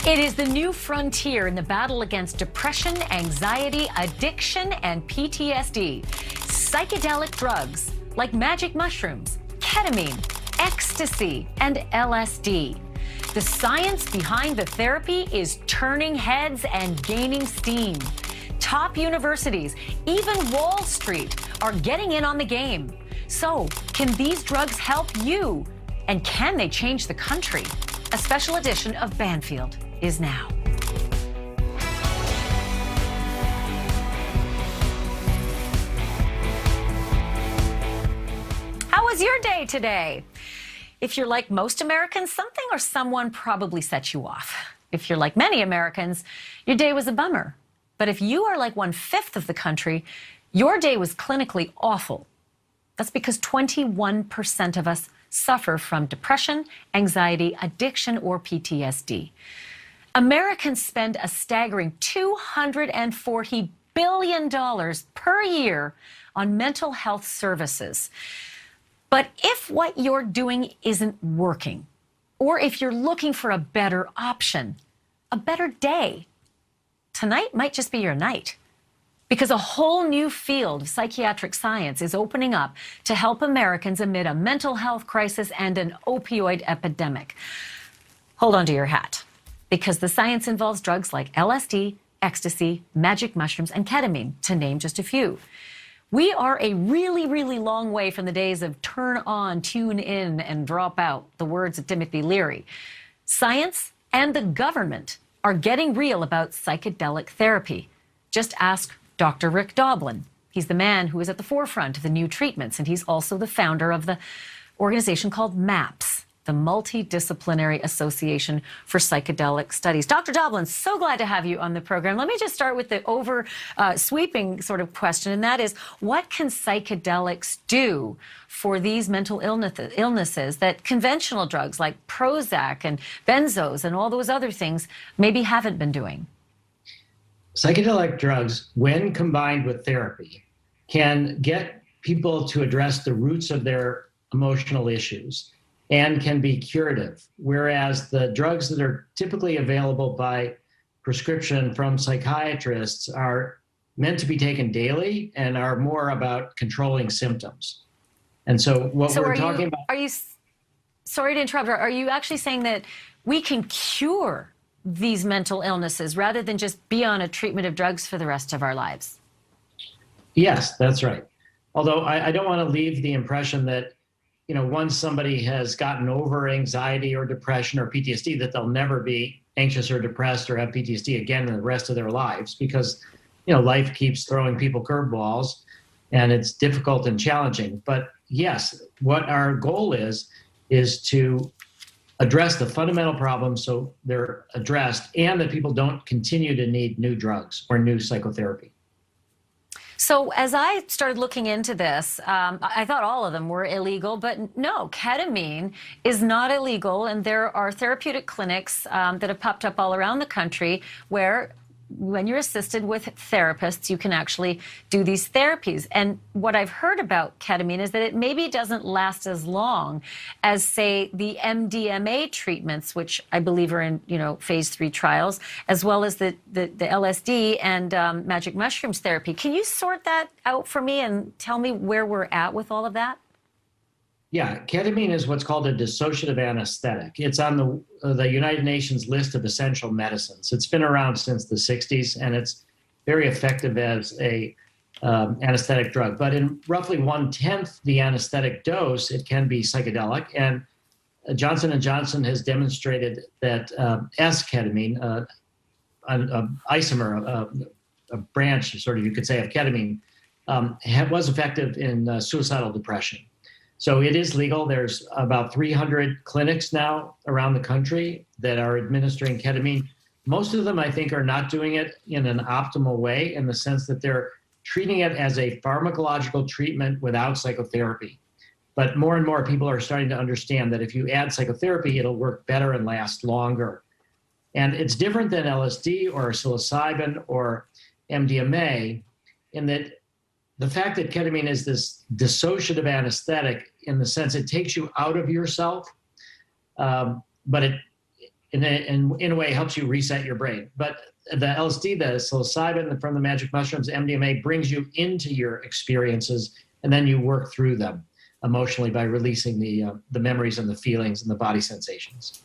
It is the new frontier in the battle against depression, anxiety, addiction, and PTSD. Psychedelic drugs like magic mushrooms, ketamine, ecstasy, and LSD. The science behind the therapy is turning heads and gaining steam. Top universities, even Wall Street, are getting in on the game. So, can these drugs help you? And can they change the country? A special edition of Banfield is now. How was your day today? If you're like most Americans, something or someone probably set you off. If you're like many Americans, your day was a bummer. But if you are like 1/5 of the country, your day was clinically awful. That's because 21% of us suffer from depression, anxiety, addiction, or PTSD. Americans spend a staggering $240 billion per year on mental health services. But if what you're doing isn't working, or if you're looking for a better option, a better day, tonight might just be your night. Because a whole new field of psychiatric science is opening up to help Americans amid a mental health crisis and an opioid epidemic. Hold on to your hat, because the science involves drugs like LSD, ecstasy, magic mushrooms, and ketamine, to name just a few. We are a really, really long way from the days of turn on, tune in, and drop out, the words of Timothy Leary. Science and the government are getting real about psychedelic therapy. Just ask Dr. Rick Doblin. He's the man who is at the forefront of the new treatments, and he's also the founder of the organization called MAPS, the Multidisciplinary Association for Psychedelic Studies. Dr. Doblin, so glad to have you on the program. Let me just start with the sweeping sort of question, and that is, what can psychedelics do for these mental illnesses that conventional drugs like Prozac and benzos and all those other things maybe haven't been doing? Psychedelic drugs, when combined with therapy, can get people to address the roots of their emotional issues and can be curative, whereas the drugs that are typically available by prescription from psychiatrists are meant to be taken daily and are more about controlling symptoms. And so what we're talking about... Sorry to interrupt, are you actually saying that we can cure these mental illnesses rather than just be on a treatment of drugs for the rest of our lives? Yes, that's right. Although I don't want to leave the impression that, once somebody has gotten over anxiety or depression or PTSD, that they'll never be anxious or depressed or have PTSD again in the rest of their lives, because, life keeps throwing people curveballs and it's difficult and challenging. But yes, what our goal is to address the fundamental problems so they're addressed and that people don't continue to need new drugs or new psychotherapy. So as I started looking into this, I thought all of them were illegal, but no, ketamine is not illegal. And there are therapeutic clinics that have popped up all around the country where, when you're assisted with therapists, you can actually do these therapies. And what I've heard about ketamine is that it maybe doesn't last as long as, say, the MDMA treatments, which I believe are in, phase 3 trials, as well as the LSD and magic mushrooms therapy. Can you sort that out for me and tell me where we're at with all of that? Yeah, ketamine is what's called a dissociative anesthetic. It's on the United Nations list of essential medicines. It's been around since the 60s, and it's very effective as a anesthetic drug. But in roughly 1/10 the anesthetic dose, it can be psychedelic. And Johnson & Johnson has demonstrated that S-ketamine, an isomer, a branch, sort of, you could say, of ketamine, was effective in suicidal depression. So it is legal. There's about 300 clinics now around the country that are administering ketamine. Most of them, I think, are not doing it in an optimal way, in the sense that they're treating it as a pharmacological treatment without psychotherapy. But more and more people are starting to understand that if you add psychotherapy, it'll work better and last longer. And it's different than LSD or psilocybin or MDMA in that the fact that ketamine is this dissociative anesthetic, in the sense it takes you out of yourself, but in a way helps you reset your brain. But the LSD, the psilocybin from the magic mushrooms, MDMA, brings you into your experiences, and then you work through them emotionally by releasing the memories and the feelings and the body sensations.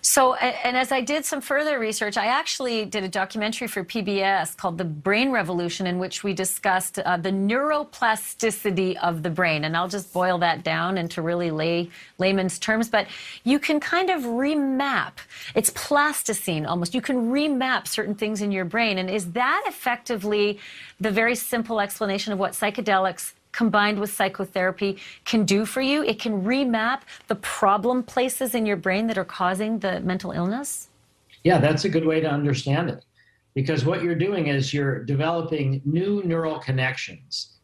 So, and as I did some further research, I actually did a documentary for PBS called The Brain Revolution, in which we discussed the neuroplasticity of the brain. And I'll just boil that down into really layman's terms. But you can kind of remap. It's plasticine almost. You can remap certain things in your brain. And is that effectively the very simple explanation of what psychedelics combined with psychotherapy can do for you? It can remap the problem places in your brain that are causing the mental illness? Yeah, that's a good way to understand it. Because what you're doing is you're developing new neural connections,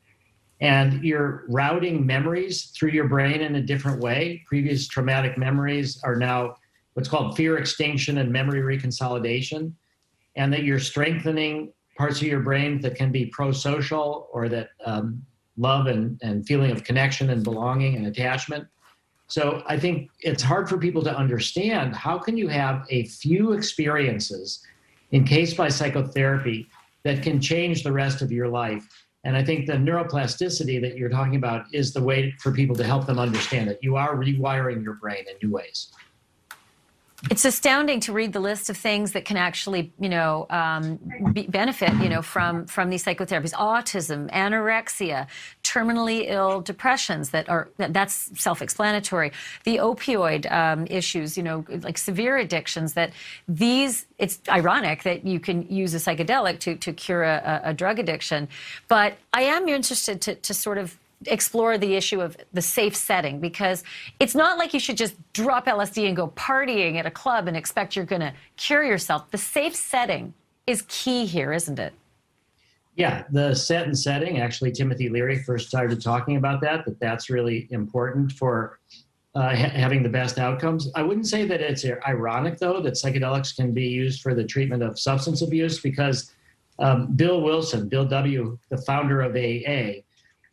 and you're routing memories through your brain in a different way. Previous traumatic memories are now what's called fear extinction and memory reconsolidation, and that you're strengthening parts of your brain that can be pro-social, or that love and feeling of connection and belonging and attachment. So I think it's hard for people to understand, how can you have a few experiences encased by psychotherapy that can change the rest of your life? And I think the neuroplasticity that you're talking about is the way for people to help them understand it. You are rewiring your brain in new ways. It's astounding to read the list of things that can actually, benefit, from these psychotherapies: autism, anorexia, terminally ill depressions that's self-explanatory. The opioid issues, like severe addictions. It's ironic that you can use a psychedelic to cure a drug addiction. But I am interested to sort of explore the issue of the safe setting, because it's not like you should just drop LSD and go partying at a club and expect you're going to cure yourself. The safe setting is key here, isn't it? Yeah, the set and setting. Actually, Timothy Leary first started talking about that's really important for having the best outcomes. I wouldn't say that it's ironic, though, that psychedelics can be used for the treatment of substance abuse, because Bill Wilson, Bill W., the founder of AA,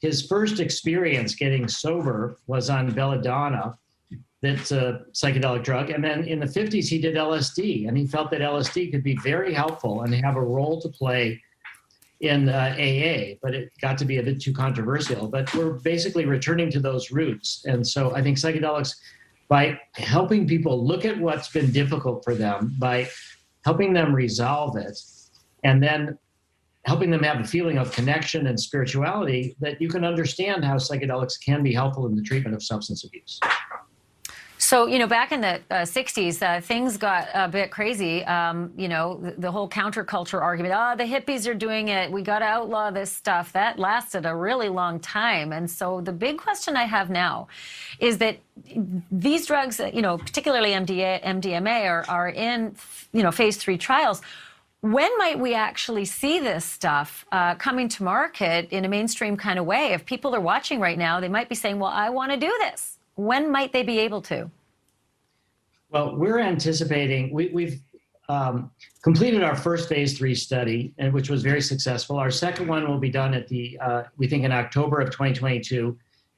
his first experience getting sober was on belladonna. That's a psychedelic drug. And then in the 50s, he did LSD, and he felt that LSD could be very helpful and have a role to play in AA, but it got to be a bit too controversial. But we're basically returning to those roots. And so I think psychedelics, by helping people look at what's been difficult for them, by helping them resolve it, and then helping them have a feeling of connection and spirituality, that you can understand how psychedelics can be helpful in the treatment of substance abuse. So, back in the 60s, things got a bit crazy. The whole counterculture argument, the hippies are doing it, we got to outlaw this stuff. That lasted a really long time. And so the big question I have now is that these drugs, particularly MDMA, are in, phase 3 trials. When might we actually see this stuff coming to market in a mainstream kind of way? If people are watching right now, they might be saying, well, I want to do this. When might they be able to? Well, we're anticipating, we've completed our first phase 3 study, which was very successful. Our second one will be done we think in October of 2022.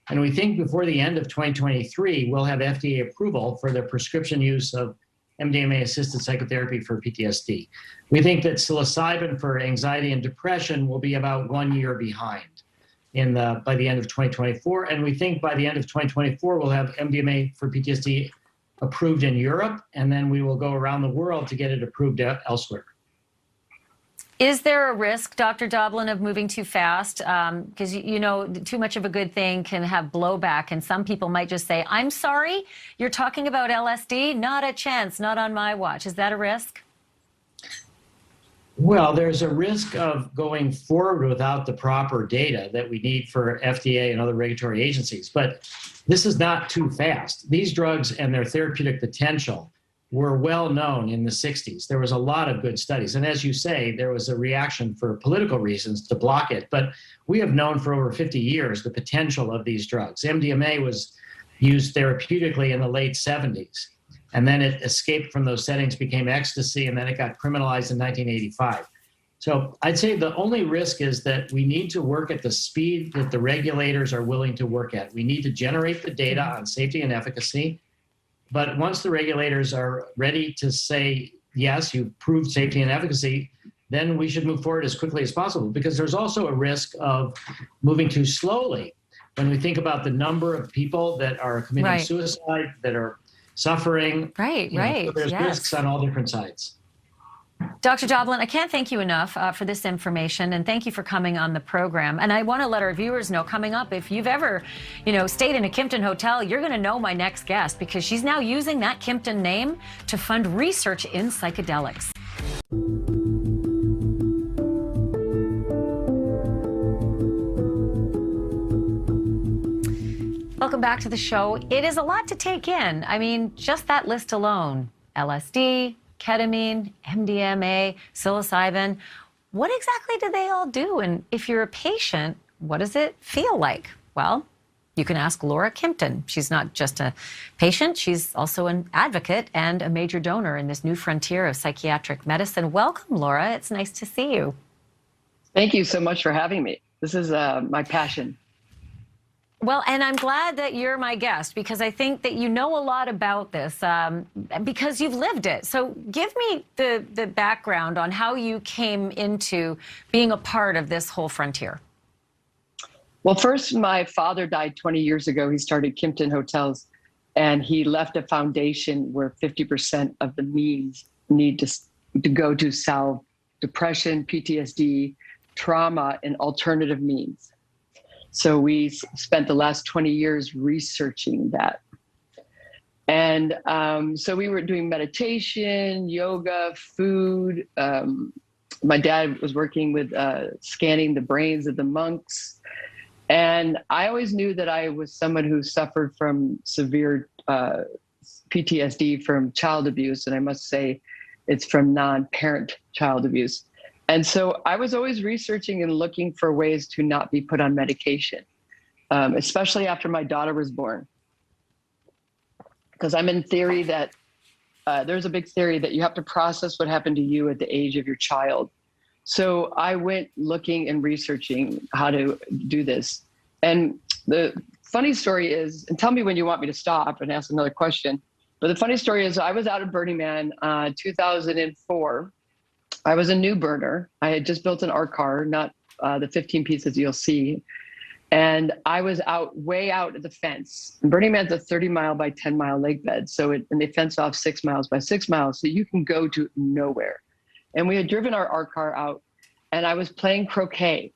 And we think before the end of 2023, we'll have FDA approval for the prescription use of MDMA-assisted psychotherapy for PTSD. We think that psilocybin for anxiety and depression will be about 1 year behind by the end of 2024. And we think by the end of 2024, we'll have MDMA for PTSD approved in Europe, and then we will go around the world to get it approved elsewhere. Is there a risk, Dr. Doblin, of moving too fast? Because, too much of a good thing can have blowback, and some people might just say, I'm sorry, you're talking about LSD? Not a chance, not on my watch. Is that a risk? Well, there's a risk of going forward without the proper data that we need for FDA and other regulatory agencies. But this is not too fast. These drugs and their therapeutic potential were well known in the 60s. There was a lot of good studies. And as you say, there was a reaction for political reasons to block it. But we have known for over 50 years the potential of these drugs. MDMA was used therapeutically in the late 70s. And then it escaped from those settings, became ecstasy, and then it got criminalized in 1985. So I'd say the only risk is that we need to work at the speed that the regulators are willing to work at. We need to generate the data on safety and efficacy. But once the regulators are ready to say, yes, you've proved safety and efficacy, then we should move forward as quickly as possible, because there's also a risk of moving too slowly. When we think about the number of people that are committing suicide, that are suffering, so there's risks on all different sides. Dr. Joblin, I can't thank you enough for this information, and thank you for coming on the program. And I want to let our viewers know, coming up, if you've ever, stayed in a Kimpton hotel, you're going to know my next guest, because she's now using that Kimpton name to fund research in psychedelics. Welcome back to the show. It is a lot to take in. I mean, just that list alone: LSD, ketamine, MDMA, psilocybin. What exactly do they all do? And if you're a patient, what does it feel like? Well, you can ask Laura Kimpton. She's not just a patient, she's also an advocate and a major donor in this new frontier of psychiatric medicine. Welcome, Laura. It's nice to see you. Thank you so much for having me. This is my passion. Well, and I'm glad that you're my guest, because I think that you know a lot about this because you've lived it. So give me the background on how you came into being a part of this whole frontier. Well, first, my father died 20 years ago. He started Kimpton Hotels, and he left a foundation where 50% of the means need to go to solve depression, PTSD, trauma, and alternative means. So we spent the last 20 years researching that. And so we were doing meditation, yoga, food. My dad was working with scanning the brains of the monks. And I always knew that I was someone who suffered from severe PTSD from child abuse. And I must say, it's from non-parent child abuse. And so I was always researching and looking for ways to not be put on medication, especially after my daughter was born. Because I'm in theory that there's a big theory that you have to process what happened to you at the age of your child. So I went looking and researching how to do this. And the funny story is, and tell me when you want me to stop and ask another question, but the funny story is I was out at Burning Man 2004. I was a new burner. I had just built an art car, not the 15 pieces you'll see. And I was way out at the fence. And Burning Man's a 30-mile by 10-mile lake bed. And they fence off 6 miles by 6 miles. So you can go to nowhere. And we had driven our art car out, and I was playing croquet.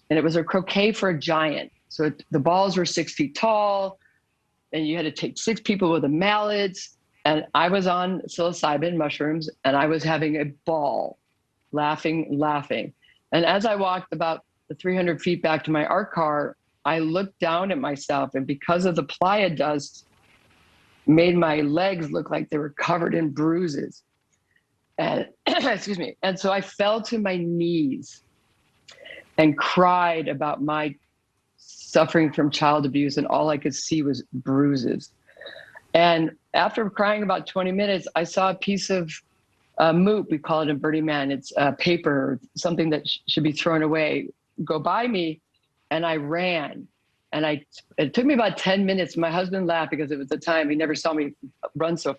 And it was a croquet for a giant. So the balls were 6 feet tall, and you had to take 6 people with the mallets. And I was on psilocybin mushrooms, and I was having a ball, laughing. And as I walked about the 300 feet back to my art car, I looked down at myself, and because of the playa dust, made my legs look like they were covered in bruises. And excuse me. And so I fell to my knees and cried about my suffering from child abuse, and all I could see was bruises. And after crying about 20 minutes, I saw a piece of moot, we call it in Burning Man. It's paper, something that should be thrown away, go by me, and I ran. And it took me about 10 minutes. My husband laughed because it was the time he never saw me run so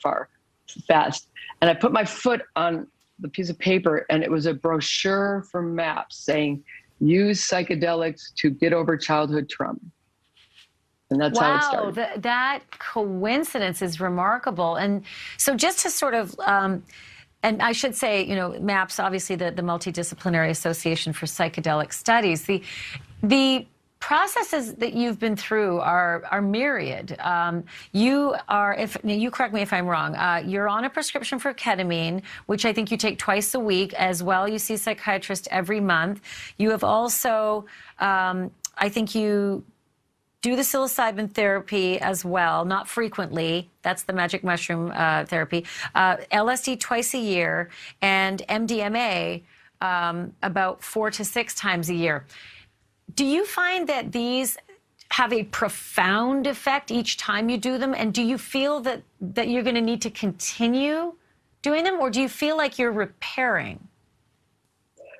fast. And I put my foot on the piece of paper, and it was a brochure from MAPS saying, use psychedelics to get over childhood trauma. And that's how it started. Wow, that coincidence is remarkable. And so just to sort of, and I should say, MAPS, obviously the Multidisciplinary Association for Psychedelic Studies, the processes that you've been through are myriad. You correct me if I'm wrong, you're on a prescription for ketamine, which I think you take twice a week as well. You see a psychiatrist every month. You have also, I think you do the psilocybin therapy as well, not frequently. That's the magic mushroom therapy. LSD twice a year, and MDMA about 4 to 6 times a year. Do you find that these have a profound effect each time you do them? And do you feel that you're going to need to continue doing them, or do you feel like you're repairing?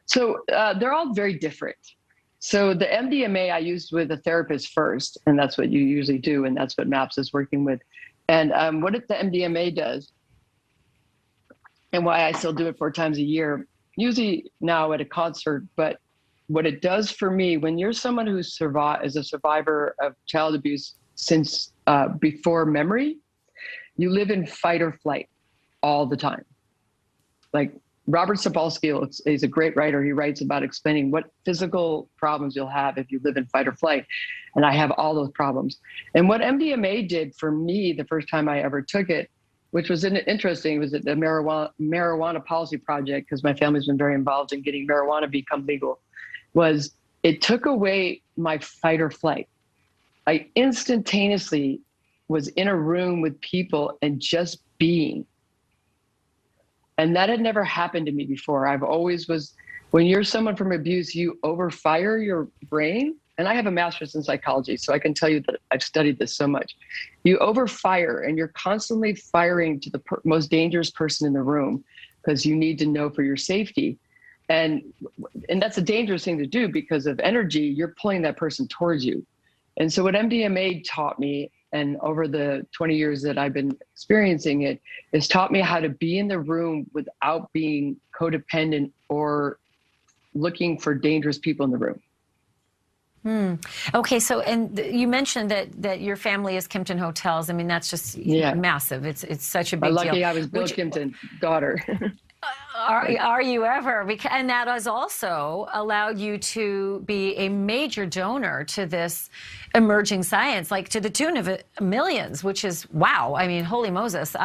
So they're all very different. So the MDMA I used with a therapist first, and that's what you usually do, and that's what MAPS is working with. And what the MDMA does, and why I still do it 4 times a year, usually now at a concert, but what it does for me, when you're someone who is a survivor of child abuse since before memory, you live in fight or flight all the time. Like Robert Sapolsky is a great writer. He writes about explaining what physical problems you'll have if you live in fight or flight. And I have all those problems. And what MDMA did for me the first time I ever took it, which was interesting, was at the marijuana policy project, because my family's been very involved in getting marijuana become legal, was it took away my fight or flight. I instantaneously was in a room with people and just being. And that had never happened to me before. I've always when you're someone from abuse, you overfire your brain. And I have a master's in psychology, so I can tell you that I've studied this so much. You overfire, and you're constantly firing to the most dangerous person in the room because you need to know for your safety. And that's a dangerous thing to do because of energy. You're pulling that person towards you. And so what MDMA taught me, and over the 20 years that I've been experiencing it, has taught me how to be in the room without being codependent or looking for dangerous people in the room. Okay, so and you mentioned that your is Kimpton Hotels. I mean, that's just massive. It's such a big deal. Lucky I was Bill Kimpton's daughter. Are you ever? And that has also allowed you to be a major donor to this emerging science, like to the tune of millions, which is wow. I mean, holy Moses.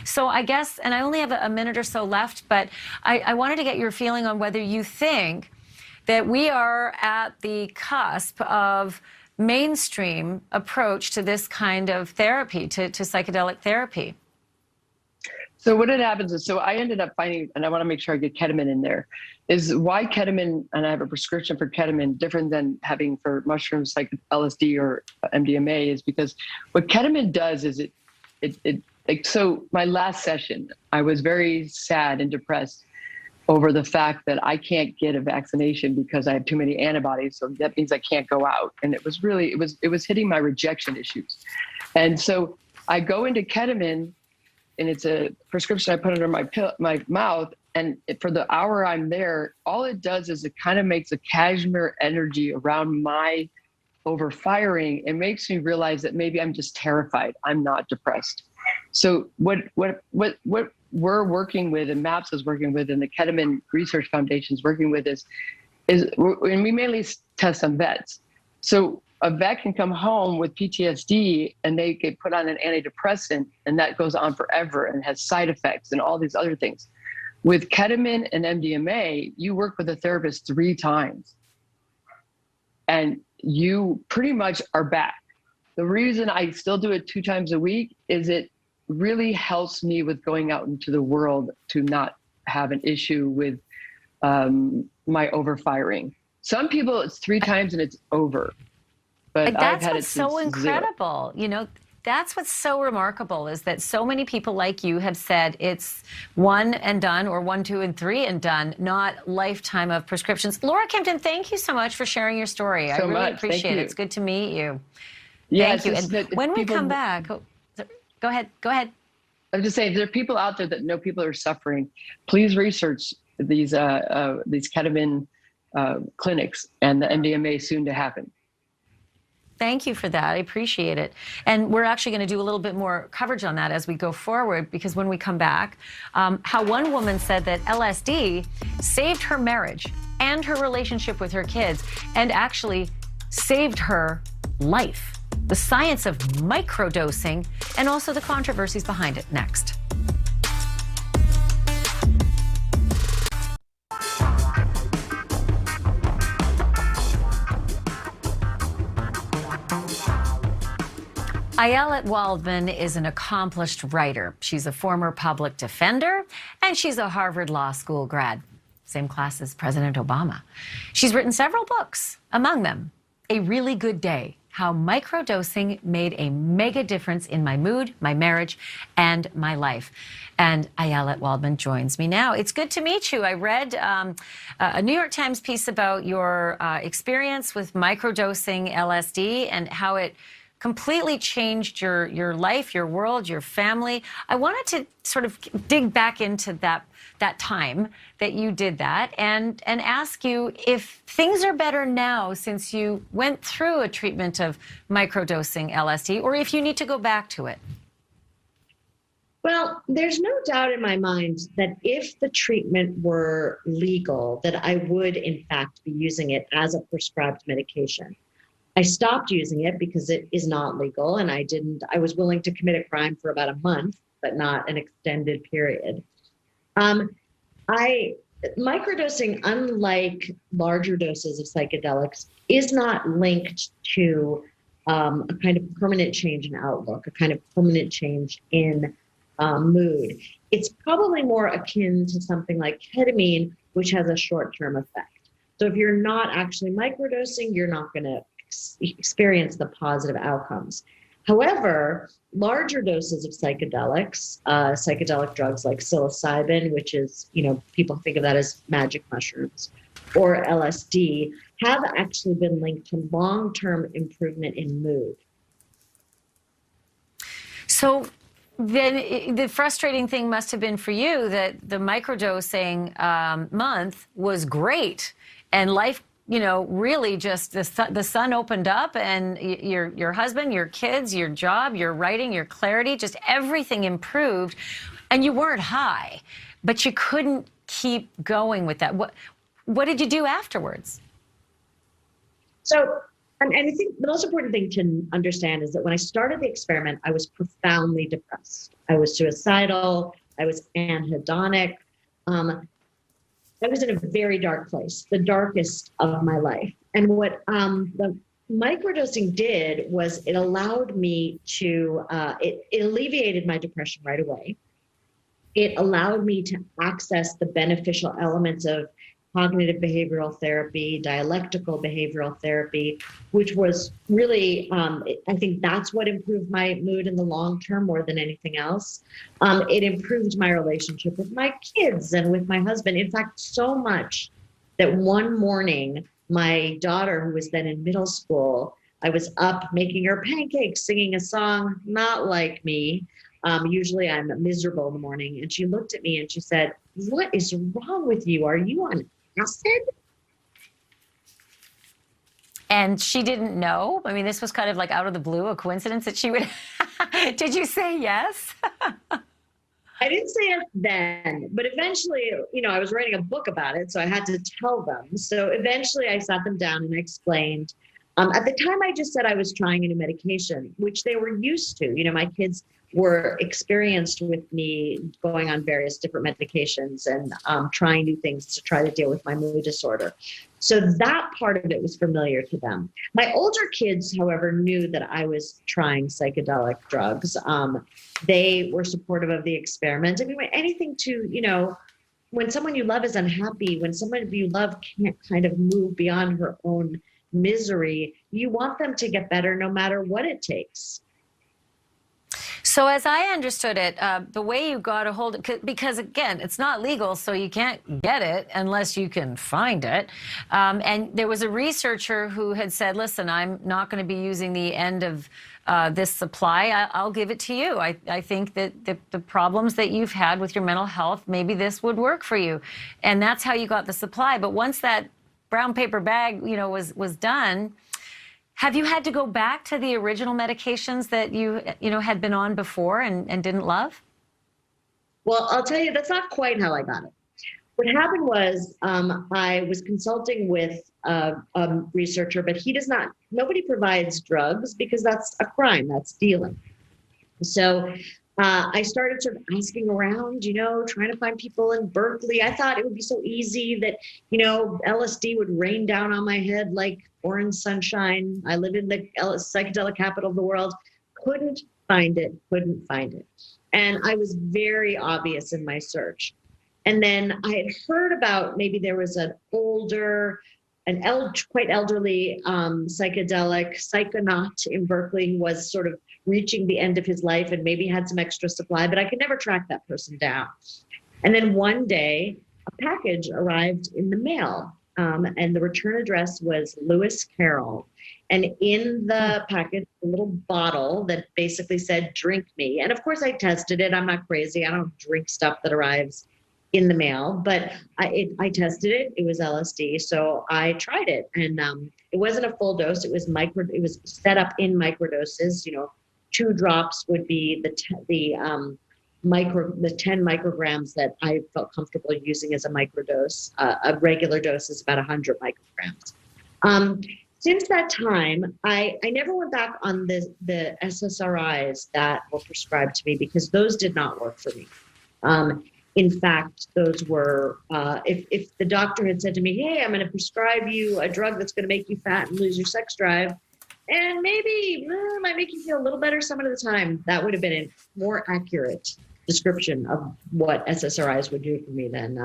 So I guess, and I only have a minute or so left, but I wanted to get your feeling on whether you think that we are at the cusp of mainstream approach to this kind of therapy, to psychedelic therapy. So what happens is, so I ended up finding, and I want to make sure I get ketamine in there, is why ketamine, and I have a prescription for ketamine different than having for mushrooms like LSD or MDMA, is because what ketamine does is so my last session, I was very sad and depressed over the fact that I can't get a vaccination because I have too many antibodies. So that means I can't go out. And it was really, it was hitting my rejection issues. And so I go into ketamine, and it's a prescription I put under my mouth. And for the hour I'm there, all it does is it kind of makes a cashmere energy around my overfiring. It makes me realize that maybe I'm just terrified. I'm not depressed. So what we're working with, and MAPS is working with, and the Ketamine Research Foundation is working with, and we mainly test on vets. So a vet can come home with PTSD and they get put on an antidepressant, and that goes on forever and has side effects and all these other things. With ketamine and MDMA, you work with a therapist 3 times and you pretty much are back. The reason I still do it 2 times a week is it really helps me with going out into the world to not have an issue with my overfiring. Some people, it's 3 times and it's over. But that's what's so incredible. 0. You know, that's what's so remarkable, is that so many people like you have said it's 1 and done, or 1, 2, and 3 and done, not lifetime of prescriptions. Laura Kimpton, thank you so much for sharing your story. I really appreciate it. It's good to meet you. Yes, thank you. And when we come back, go ahead. I'm just saying, if there are people out there that know people are suffering, please research these ketamine clinics and the MDMA soon to happen. Thank you for that. I appreciate it. And we're actually going to do a little bit more coverage on that as we go forward, because when we come back, how one woman said that LSD saved her marriage and her relationship with her kids, and actually saved her life. The science of microdosing, and also the controversies behind it, next. Ayelet Waldman is an accomplished writer. She's a former public defender, and she's a Harvard Law School grad, same class as President Obama. She's written several books, among them, A Really Good Day: How Microdosing Made a Mega Difference in My Mood, My Marriage, and My Life. And Ayelet Waldman joins me now. It's good to meet you. I read a New York Times piece about your experience with microdosing LSD and how it completely changed your life, your world, your family. I wanted to sort of dig back into that time that you did that and ask you if things are better now since you went through a treatment of microdosing LSD, or if you need to go back to it. Well, there's no doubt in my mind that if the treatment were legal, that I would in fact be using it as a prescribed medication. I stopped using it because it is not legal, and I was willing to commit a crime for about a month, but not an extended period. Microdosing, unlike larger doses of psychedelics, is not linked to a kind of permanent change in outlook, a kind of permanent change in mood. It's probably more akin to something like ketamine, which has a short-term effect. So if you're not actually microdosing, you're not going to experience the positive outcomes. However, larger doses of psychedelics, psychedelic drugs like psilocybin, which is, people think of that as magic mushrooms, or LSD, have actually been linked to long-term improvement in mood. So then the frustrating thing must have been for you that the microdosing month was great, and life, really just the sun opened up, and your husband, your kids, your job, your writing, your clarity, just everything improved, and you weren't high, but you couldn't keep going with that. What did you do afterwards? So, and I think the most important thing to understand is that when I started the experiment, I was profoundly depressed. I was suicidal. I was anhedonic. I was in a very dark place, the darkest of my life. And what the microdosing did was it allowed me to, it alleviated my depression right away. It allowed me to access the beneficial elements of cognitive behavioral therapy, dialectical behavioral therapy, which was really, I think that's what improved my mood in the long term more than anything else. It improved my relationship with my kids and with my husband. In fact, so much that one morning, my daughter, who was then in middle school, I was up making her pancakes, singing a song not like me. Usually I'm miserable in the morning. And she looked at me and she said, "What is wrong with you? Are you on acid?" And she didn't know? I mean, this was kind of like out of the blue, a coincidence that she would... Did you say yes? I didn't say it then, but eventually, I was writing a book about it, so I had to tell them. So eventually I sat them down and I explained. At the time, I just said I was trying a new medication, which they were used to. My kids were experienced with me going on various different medications and trying new things to try to deal with my mood disorder. So that part of it was familiar to them. My older kids, however, knew that I was trying psychedelic drugs. They were supportive of the experiment. I mean, anything to, when someone you love is unhappy, when someone you love can't kind of move beyond her own misery, you want them to get better no matter what it takes. So as I understood it, the way you got a hold of, because again, it's not legal, so you can't get it unless you can find it. And there was a researcher who had said, listen, I'm not going to be using the end of this supply. I'll give it to you. I think that the problems that you've had with your mental health, maybe this would work for you. And that's how you got the supply. But once that brown paper bag, was done, have you had to go back to the original medications that you had been on before and didn't love? Well, I'll tell you, that's not quite how I got it. What happened was I was consulting with a researcher, but nobody provides drugs because that's a crime, that's dealing. So I started sort of asking around, trying to find people in Berkeley. I thought it would be so easy that, LSD would rain down on my head like orange sunshine. I live in the psychedelic capital of the world. Couldn't find it. And I was very obvious in my search. And then I had heard about maybe there was quite elderly psychedelic psychonaut in Berkeley who was sort of reaching the end of his life and maybe had some extra supply, but I could never track that person down. And then one day, a package arrived in the mail, and the return address was Lewis Carroll. And in the package, a little bottle that basically said, drink me. And of course I tested it. I'm not crazy. I don't drink stuff that arrives in the mail, but I tested it. It was LSD. So I tried it, and it wasn't a full dose. It was set up in microdoses. 2 drops would be the 10 micrograms that I felt comfortable using as a microdose. A regular dose is about 100 micrograms. Since that time, I never went back on the SSRIs that were prescribed to me because those did not work for me. In fact, those were, if the doctor had said to me, hey, I'm going to prescribe you a drug that's going to make you fat and lose your sex drive, and maybe might make you feel a little better some of the time, that would have been a more accurate description of what SSRIs would do for me than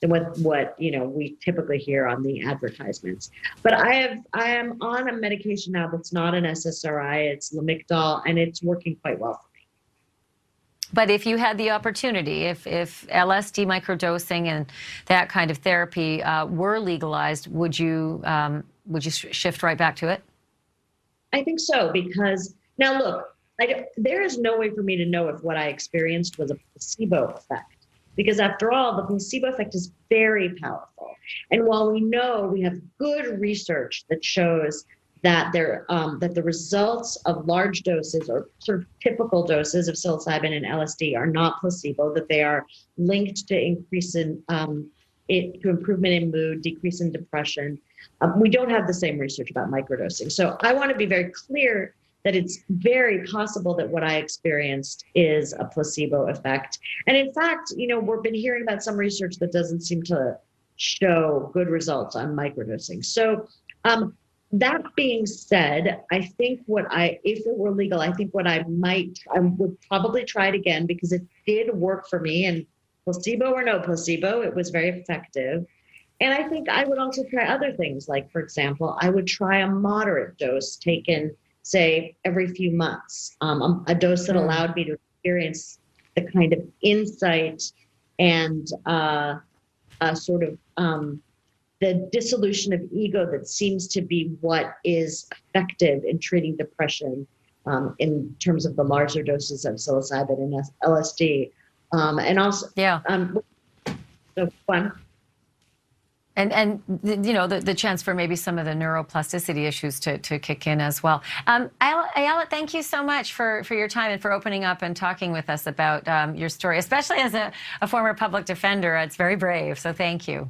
what we typically hear on the advertisements. But I am on a medication now that's not an SSRI. It's Lamictal, and it's working quite well for me. But if you had the opportunity, if LSD microdosing and that kind of therapy were legalized, would you shift right back to it? I think so, because now look, there is no way for me to know if what I experienced was a placebo effect, because after all, the placebo effect is very powerful. And while we know we have good research that shows that that the results of large doses or sort of typical doses of psilocybin and LSD are not placebo, that they are linked to increase in to improvement in mood, decrease in depression. We don't have the same research about microdosing. So I want to be very clear that it's very possible that what I experienced is a placebo effect. And in fact, we've been hearing about some research that doesn't seem to show good results on microdosing. So that being said, I think if it were legal, I think I would probably try it again because it did work for me, and placebo or no placebo, it was very effective. And I think I would also try other things. Like, for example, I would try a moderate dose taken, say, every few months, a dose that allowed me to experience the kind of insight and sort of the dissolution of ego that seems to be what is effective in treating depression in terms of the larger doses of psilocybin and LSD. And also, so fun. And the chance for maybe some of the neuroplasticity issues to kick in as well. Ayelet, thank you so much for your time and for opening up and talking with us about your story, especially as a former public defender. It's very brave, so thank you.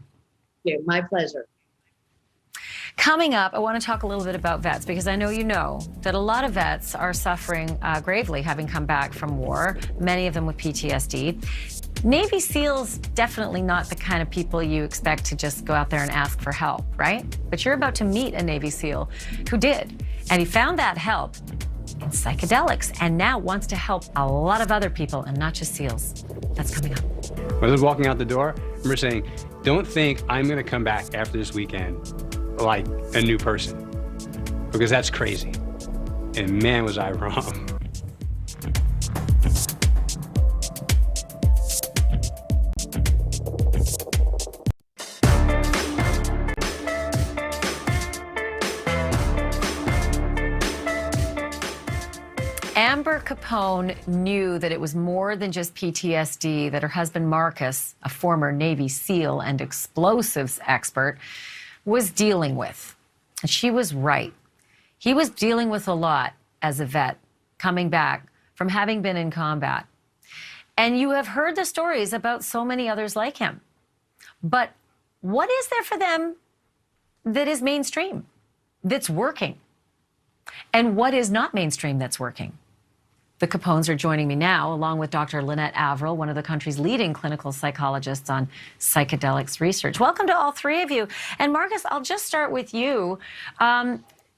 My pleasure. Coming up, I want to talk a little bit about vets, because I know you know that a lot of vets are suffering gravely having come back from war, many of them with PTSD. Navy SEALs, definitely not the kind of people you expect to just go out there and ask for help, right? But you're about to meet a Navy SEAL who did, and he found that help in psychedelics and now wants to help a lot of other people and not just SEALs. That's coming up. When I was walking out the door, I remember saying, don't think I'm going to come back after this weekend like a new person, because that's crazy. And man, was I wrong. Amber Capone knew that it was more than just PTSD that her husband Marcus, a former Navy SEAL and explosives expert, was dealing with. And she was right. He was dealing with a lot as a vet, coming back from having been in combat. And you have heard the stories about so many others like him. But what is there for them that is mainstream, that's working? And what is not mainstream that's working? The Capones are joining me now, along with Dr. Lynette Averill, one of the country's leading clinical psychologists on psychedelics research. Welcome to all three of you. And Marcus, I'll just start with you.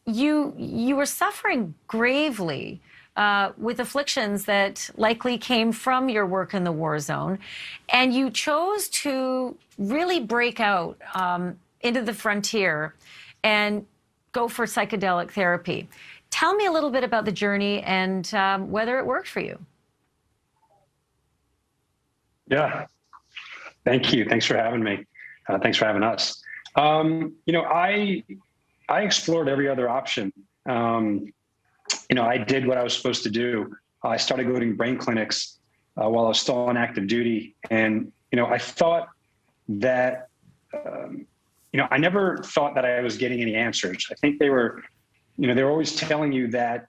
You were suffering gravely with afflictions that likely came from your work in the war zone, and you chose to really break out into the frontier and go for psychedelic therapy. Tell me a little bit about the journey and whether it worked for you. Yeah, thank you. Thanks for having me. Thanks for having us. I explored every other option I did what I was supposed to do. I started going to brain clinics while I was still on active duty. And, I thought that, I never thought that I was getting any answers. I think they were always telling you that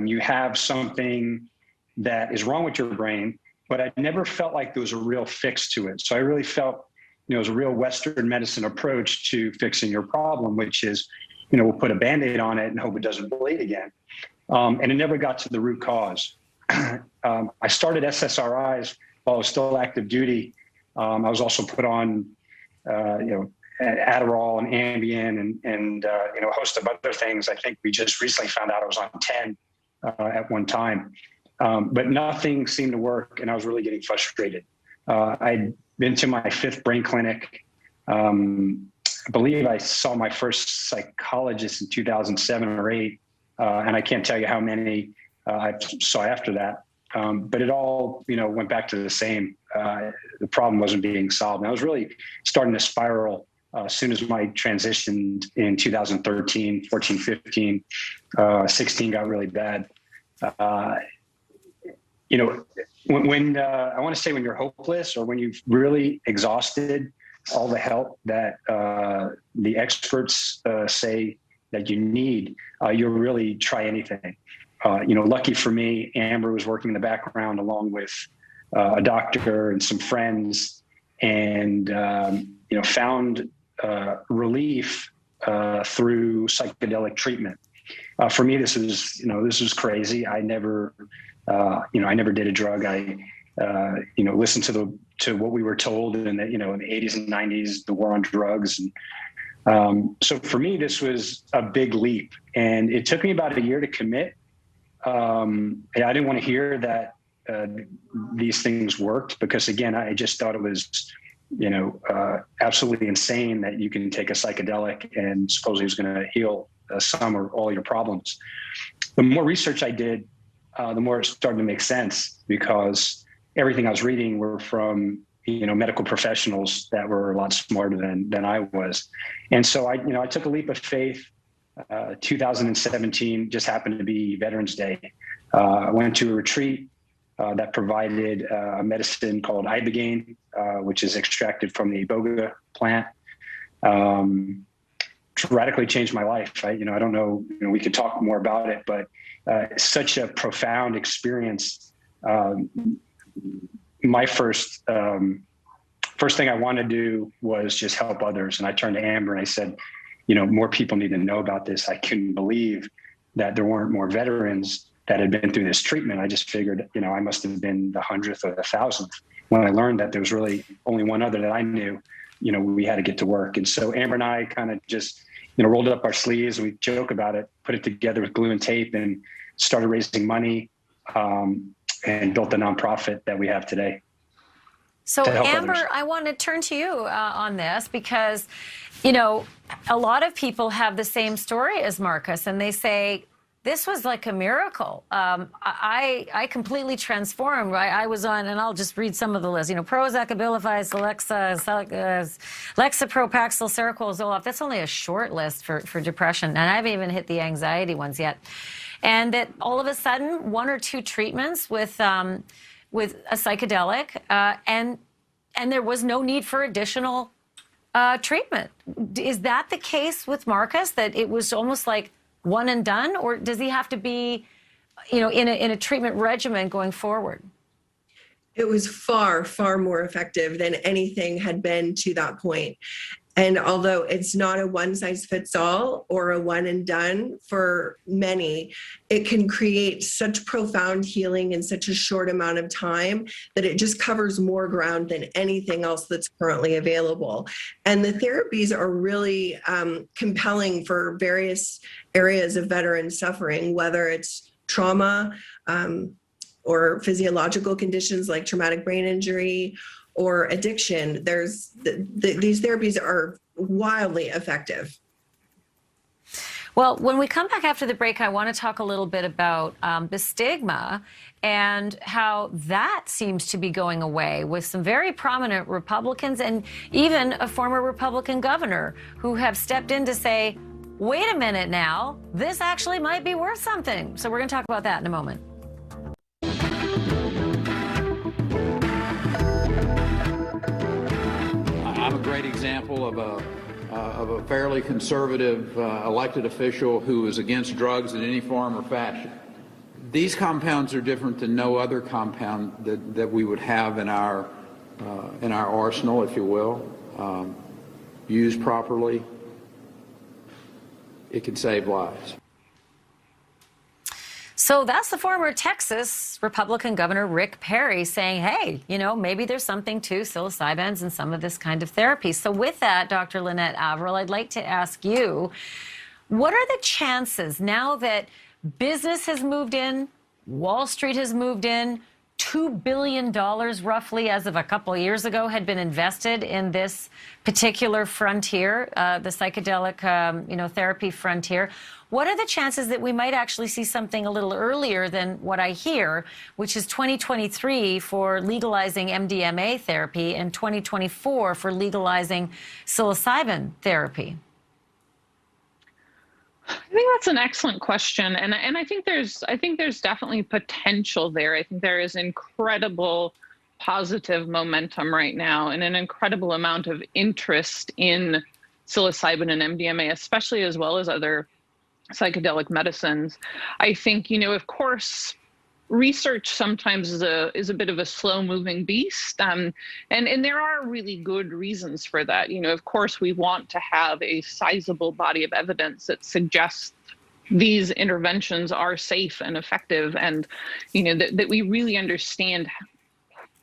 you have something that is wrong with your brain, but I never felt like there was a real fix to it. So I really felt, it was a real Western medicine approach to fixing your problem, which is, we'll put a Band-Aid on it and hope it doesn't bleed again. And it never got to the root cause. I started SSRIs while I was still active duty. I was also put on, Adderall and Ambien and a host of other things. I think we just recently found out I was on 10 at one time. But nothing seemed to work, and I was really getting frustrated. I'd been to my 5th brain clinic. I believe I saw my first psychologist in 2007 or 8, and I can't tell you how many I saw after that. But it all, went back to the same. The problem wasn't being solved. And I was really starting to spiral as soon as I transitioned in 2013, 14, 15, 16 got really bad. When I want to say when you're hopeless or when you've really exhausted all the help that the experts say that you need, you'll really try anything. Lucky for me, Amber was working in the background along with a doctor and some friends, and found relief through psychedelic treatment. For me, this was crazy. I never did a drug. I listened to what we were told in the, in the 80s and 90s, the war on drugs. And so for me, this was a big leap, and it took me about a year to commit. I didn't want to hear that these things worked, because again, I just thought it was, absolutely insane that you can take a psychedelic and supposedly it's going to heal some or all your problems. The more research I did, the more it started to make sense, because everything I was reading were from, medical professionals that were a lot smarter than I was. And so I took a leap of faith. 2017 just happened to be Veterans Day. I went to a retreat that provided a medicine called ibogaine, which is extracted from the iboga plant. Radically changed my life. I don't know, we could talk more about it, but such a profound experience. My first thing I wanted to do was just help others. And I turned to Amber and I said, more people need to know about this. I couldn't believe that there weren't more veterans that had been through this treatment. I just figured, I must have been the 100th or the 1000th. When I learned that there was really only one other that I knew, we had to get to work. And so Amber and I kind of just, rolled up our sleeves. We joke about it, put it together with glue and tape, and started raising money, and built the nonprofit that we have today. So Amber, others. I want to turn to you on this, because, a lot of people have the same story as Marcus, and they say, this was like a miracle. I completely transformed. I was on, and I'll just read some of the list. Prozac, Abilify, Celexa, Lexapro, Paxil, Seroquel, Zoloft. That's only a short list for depression, and I haven't even hit the anxiety ones yet. And that all of a sudden, 1 or 2 treatments with a psychedelic, and there was no need for additional treatment. Is that the case with Marcus, that it was almost like one and done, or does he have to be, in a treatment regimen going forward? It was far, far more effective than anything had been to that point. And although it's not a one size fits all or a one and done for many, it can create such profound healing in such a short amount of time that it just covers more ground than anything else that's currently available. And the therapies are really compelling for various areas of veteran suffering, whether it's trauma or physiological conditions like traumatic brain injury or addiction. These therapies are wildly effective. Well, when we come back after the break, I want to talk a little bit about the stigma and how that seems to be going away, with some very prominent Republicans and even a former Republican governor who have stepped in to say, wait a minute now, this actually might be worth something. So we're going to talk about that in a moment. I'm a great example of a fairly conservative elected official who is against drugs in any form or fashion. These compounds are different than no other compound that we would have in our arsenal, if you will. Used properly, it can save lives. So that's the former Texas Republican Governor Rick Perry saying, hey, you know, maybe there's something to psilocybins and some of this kind of therapy. So with that, Dr. Lynette Averill, I'd like to ask you, what are the chances now that business has moved in, Wall Street has moved in, $2 billion roughly as of a couple of years ago had been invested in this particular frontier, the psychedelic, therapy frontier. What are the chances that we might actually see something a little earlier than what I hear, which is 2023 for legalizing MDMA therapy and 2024 for legalizing psilocybin therapy? I think that's an excellent question, and I think there's definitely potential there. I think there is incredible positive momentum right now, and an incredible amount of interest in psilocybin and MDMA, especially as well as other psychedelic medicines. I think, of course, research sometimes is a bit of a slow-moving beast, and there are really good reasons for that. Of course, we want to have a sizable body of evidence that suggests these interventions are safe and effective, and that we really understand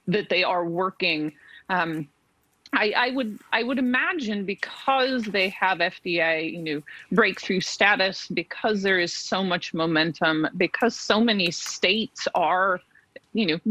that they are working. I would imagine, because they have FDA, breakthrough status, because there is so much momentum, because so many states are,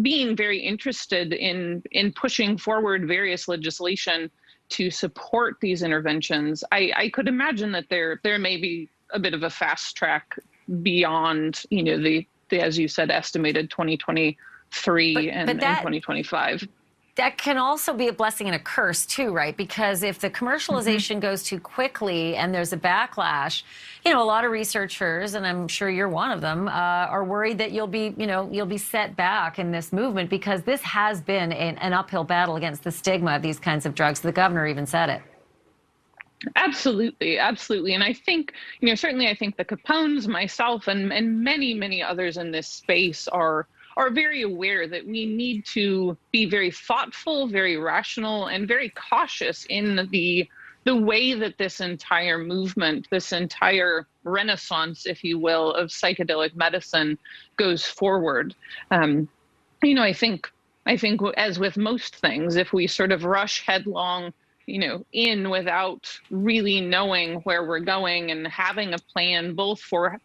being very interested in pushing forward various legislation to support these interventions. I could imagine that there may be a bit of a fast track beyond, the as you said, estimated 2023 and 2025. That can also be a blessing and a curse too, right? Because if the commercialization goes too quickly and there's a backlash, a lot of researchers, and I'm sure you're one of them, are worried that you'll be set back in this movement, because this has been an uphill battle against the stigma of these kinds of drugs. The governor even said it. Absolutely. And I think, certainly I think the Capones, myself, and many, many others in this space are very aware that we need to be very thoughtful, very rational, and very cautious in the way that this entire movement, this entire renaissance, if you will, of psychedelic medicine goes forward. I think as with most things, if we sort of rush headlong, in without really knowing where we're going and having a plan, both for,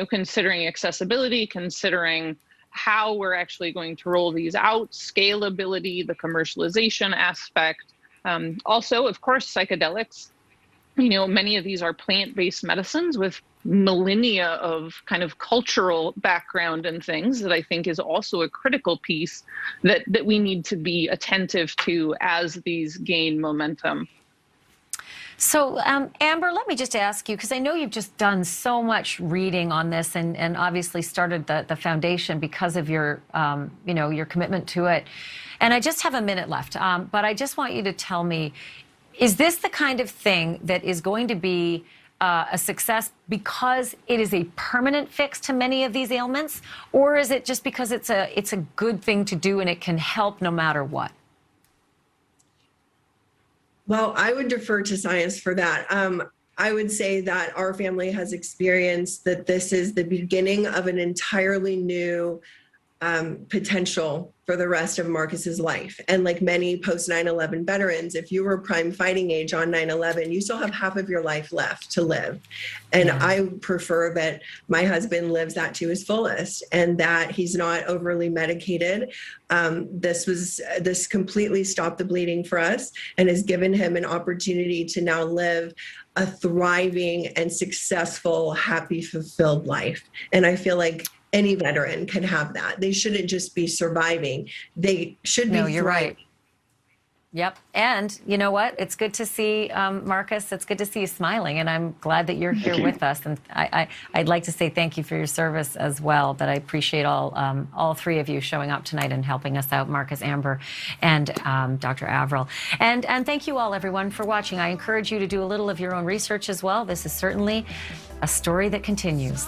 considering accessibility, considering how we're actually going to roll these out, scalability, the commercialization aspect. Also, of course, psychedelics. Many of these are plant-based medicines with millennia of kind of cultural background and things that I think is also a critical piece that we need to be attentive to as these gain momentum. So, Amber, let me just ask you, because I know you've just done so much reading on this and obviously started the foundation because of your, your commitment to it. And I just have a minute left, but I just want you to tell me, is this the kind of thing that is going to be a success because it is a permanent fix to many of these ailments? Or is it just because it's a good thing to do and it can help no matter what? Well, I would defer to science for that. I would say that our family has experienced that this is the beginning of an entirely new potential for the rest of Marcus's life. And like many post 9/11 veterans, if you were prime fighting age on 9/11, you still have half of your life left to live. And I prefer that my husband lives that to his fullest and that he's not overly medicated. This completely stopped the bleeding for us and has given him an opportunity to now live a thriving and successful, happy, fulfilled life. And I feel like any veteran can have that. They shouldn't just be surviving. They should be No, you're thriving. right. Yep. And you know what? It's good to see, Marcus, it's good to see you smiling. And I'm glad that you're here with us. And I'd like to say thank you for your service as well. But I appreciate all three of you showing up tonight and helping us out, Marcus, Amber, and Dr. Avril. And thank you all, everyone, for watching. I encourage you to do a little of your own research as well. This is certainly a story that continues.